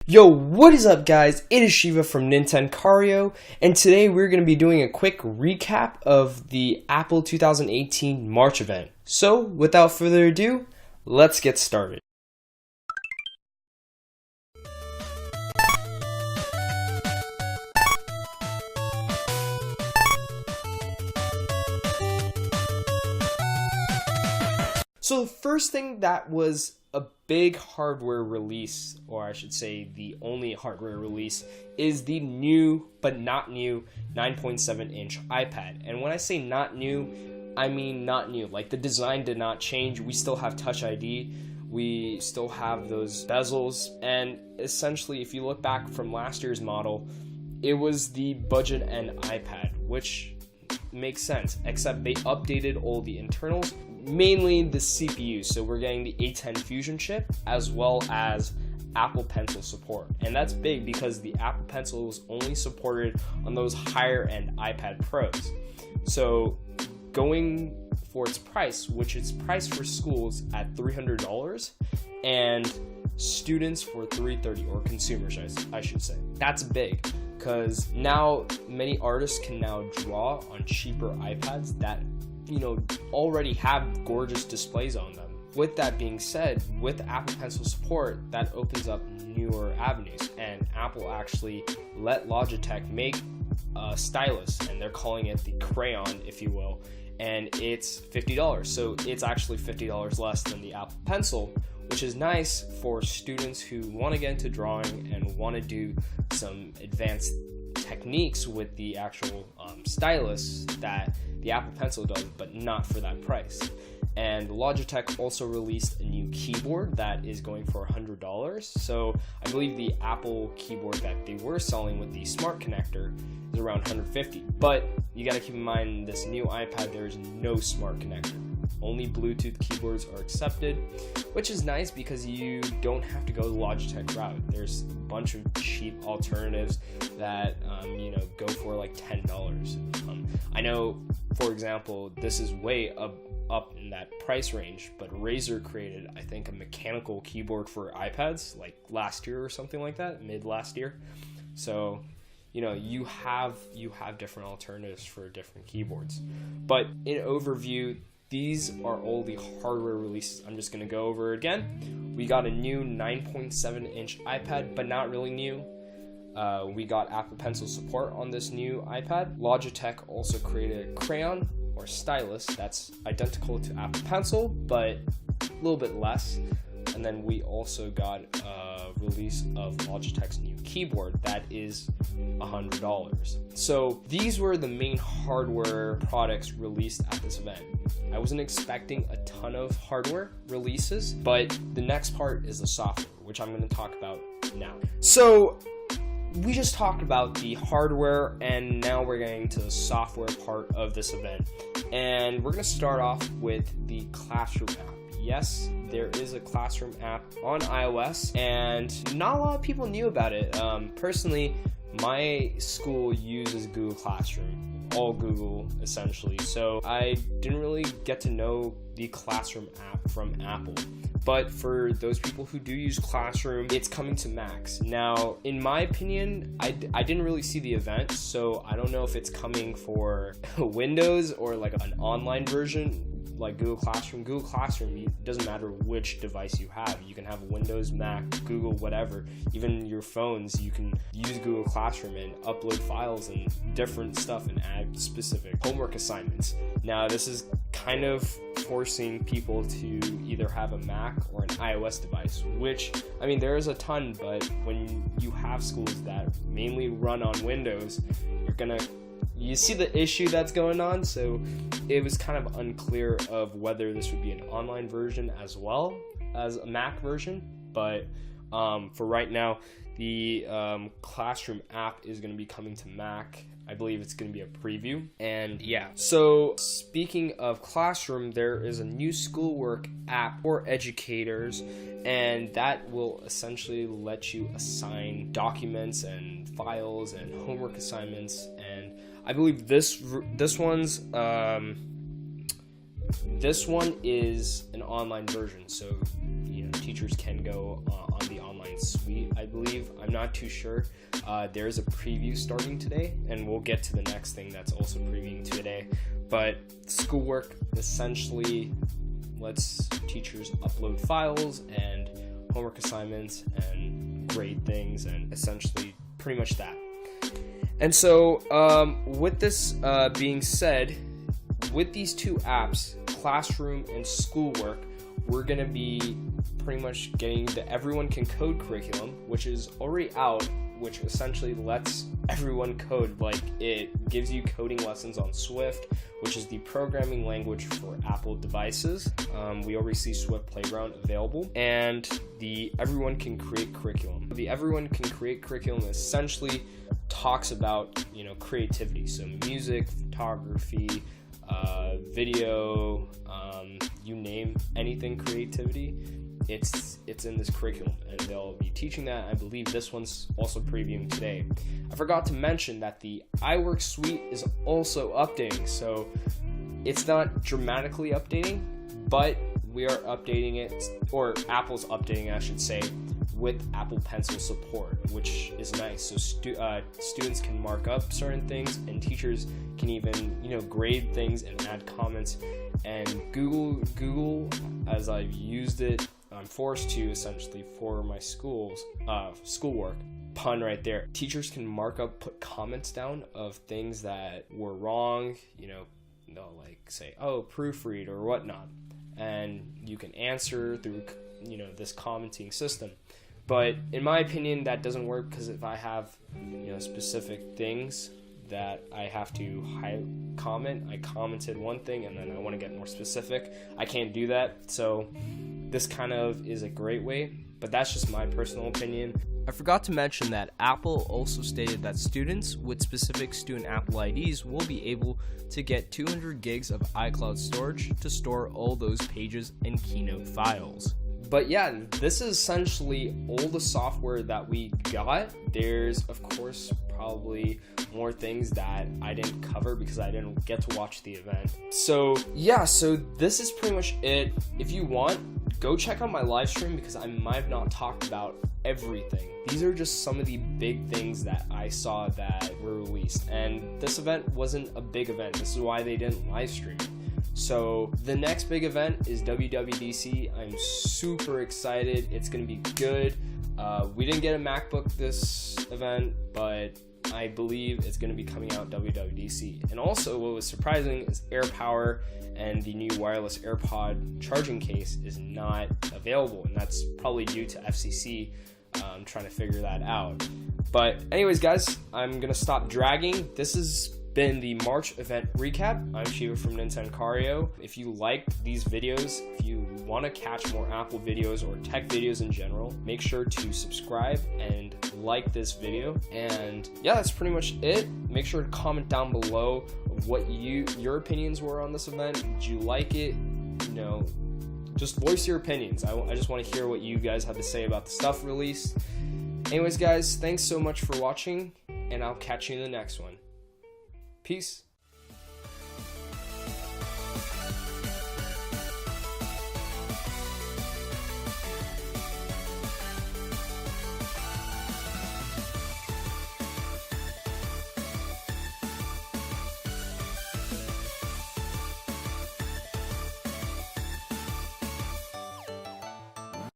Yo, what is up guys? It is Shiva from Nintencario, and today we're going to be doing a quick recap of the Apple 2018 March event. So, without further ado, let's get started. So the first thing that was a big hardware release, or I should say the only hardware release, is the new, but not new, 9.7-inch iPad. And when I say not new, I mean not new. Like, the design did not change. We still have Touch ID. We still have those bezels. And essentially, if you look back from last year's model, it was the budget end iPad, which makes sense, except they updated all the internals, mainly the CPU. So we're getting the A10 Fusion chip as well as Apple Pencil support, and that's big because the Apple Pencil was only supported on those higher end iPad Pros. So going for its price, which is priced for schools at $300 and students for $330, or consumers I should say, that's big. Because now many artists can now draw on cheaper iPads that, already have gorgeous displays on them. With that being said, with Apple Pencil support, that opens up newer avenues, and Apple actually let Logitech make a stylus, and they're calling it the Crayon, if you will, and it's $50. So it's actually $50 less than the Apple Pencil, which is nice for students who want to get into drawing and want to do some advanced techniques with the actual stylus that the Apple Pencil does, but not for that price. And Logitech also released a new keyboard that is going for $100. So I believe the Apple keyboard that they were selling with the smart connector is around $150. But you got to keep in mind, this new iPad, there is no smart connector. Only Bluetooth keyboards are accepted, which is nice because you don't have to go the Logitech route. There's a bunch of cheap alternatives that go for like $10. I know, for example, this is way up in that price range, but Razer created, I think, a mechanical keyboard for iPads like last year or something like that, mid last year. So you have different alternatives for different keyboards. But in overview, these are all the hardware releases. I'm just going to go over it again. We got a new 9.7-inch iPad, but not really new. We got Apple Pencil support on this new iPad. Logitech also created a Crayon, or stylus, that's identical to Apple Pencil, but a little bit less. And then we also got a release of Logitech's new keyboard that is $100. So these were the main hardware products released at this event. I wasn't expecting a ton of hardware releases, but the next part is the software, which I'm going to talk about now. So we just talked about the hardware, and now we're getting to the software part of this event. And we're going to start off with the Classroom app. Yes, there is a Classroom app on iOS, and not a lot of people knew about it. Personally, my school uses Google Classroom, all Google essentially, so I didn't really get to know the Classroom app from Apple. But for those people who do use Classroom, it's coming to Macs. Now, in my opinion, I didn't really see the event, so I don't know if it's coming for Windows or like an online version like Google Classroom. Google Classroom, it doesn't matter which device you have. You can have Windows, Mac, Google, whatever. Even your phones, you can use Google Classroom and upload files and different stuff and add specific homework assignments. Now, this is kind of forcing people to either have a Mac or an iOS device, which, I mean, there is a ton, but when you have schools that mainly run on Windows, you see the issue that's going on. So it was kind of unclear of whether this would be an online version as well as a Mac version. But for right now, the Classroom app is going to be coming to Mac. I believe it's going to be a preview. And yeah, so speaking of Classroom, there is a new schoolwork app for educators, and that will essentially let you assign documents and files and homework assignments. And I believe this one is an online version, so teachers can go on the online Suite, I believe. I'm not too sure. There's a preview starting today, and we'll get to the next thing that's also previewing today. But schoolwork essentially lets teachers upload files and homework assignments and grade things, and essentially pretty much that. And so with this being said, with these two apps, Classroom and Schoolwork, we're going to be pretty much getting the Everyone Can Code curriculum, which is already out, which essentially lets everyone code. Like, it gives you coding lessons on Swift, which is the programming language for Apple devices. We already see Swift Playground available, and the Everyone Can Create curriculum. The Everyone Can Create curriculum essentially talks about, creativity. So music, photography, video, you name anything creativity, it's in this curriculum, and they'll be teaching that. I believe this one's also previewing today. I forgot to mention that the iWork suite is also updating, so it's not dramatically updating, but we are updating it, or Apple's updating, I should say, with Apple Pencil support, which is nice. So students can mark up certain things, and teachers can even grade things and add comments. And Google, as I've used it, I'm forced to essentially for my schoolwork. Pun right there. Teachers can mark up, put comments down of things that were wrong. They'll say, "Oh, proofread" or whatnot, and you can answer through this commenting system. But in my opinion, that doesn't work, because if I have specific things that I have to comment, I commented one thing and then I want to get more specific, I can't do that. So this kind of is a great way, but that's just my personal opinion. I forgot to mention that Apple also stated that students with specific student Apple IDs will be able to get 200 gigs of iCloud storage to store all those pages and Keynote files. But yeah, this is essentially all the software that we got. There's, of course, probably more things that I didn't cover because I didn't get to watch the event. So yeah, so this is pretty much it. If you want, go check out my live stream, because I might have not talked about everything. These are just some of the big things that I saw that were released. And this event wasn't a big event. This is why they didn't live stream it. So the next big event is WWDC. I'm super excited. It's going to be good. We didn't get a MacBook this event, but I believe it's going to be coming out WWDC. And also, what was surprising is AirPower and the new wireless AirPod charging case is not available, and that's probably due to FCC trying to figure that out. But anyways, guys, I'm going to stop dragging. This has been the March event recap. I'm Shiva from Nintencario. If you liked these videos, if you want to catch more Apple videos or tech videos in general, make sure to subscribe and like this video. And yeah, that's pretty much it. Make sure to comment down below what your opinions were on this event. Did you like it? Just voice your opinions. I just want to hear what you guys have to say about the stuff released. Anyways, guys, thanks so much for watching, and I'll catch you in the next one. Peace.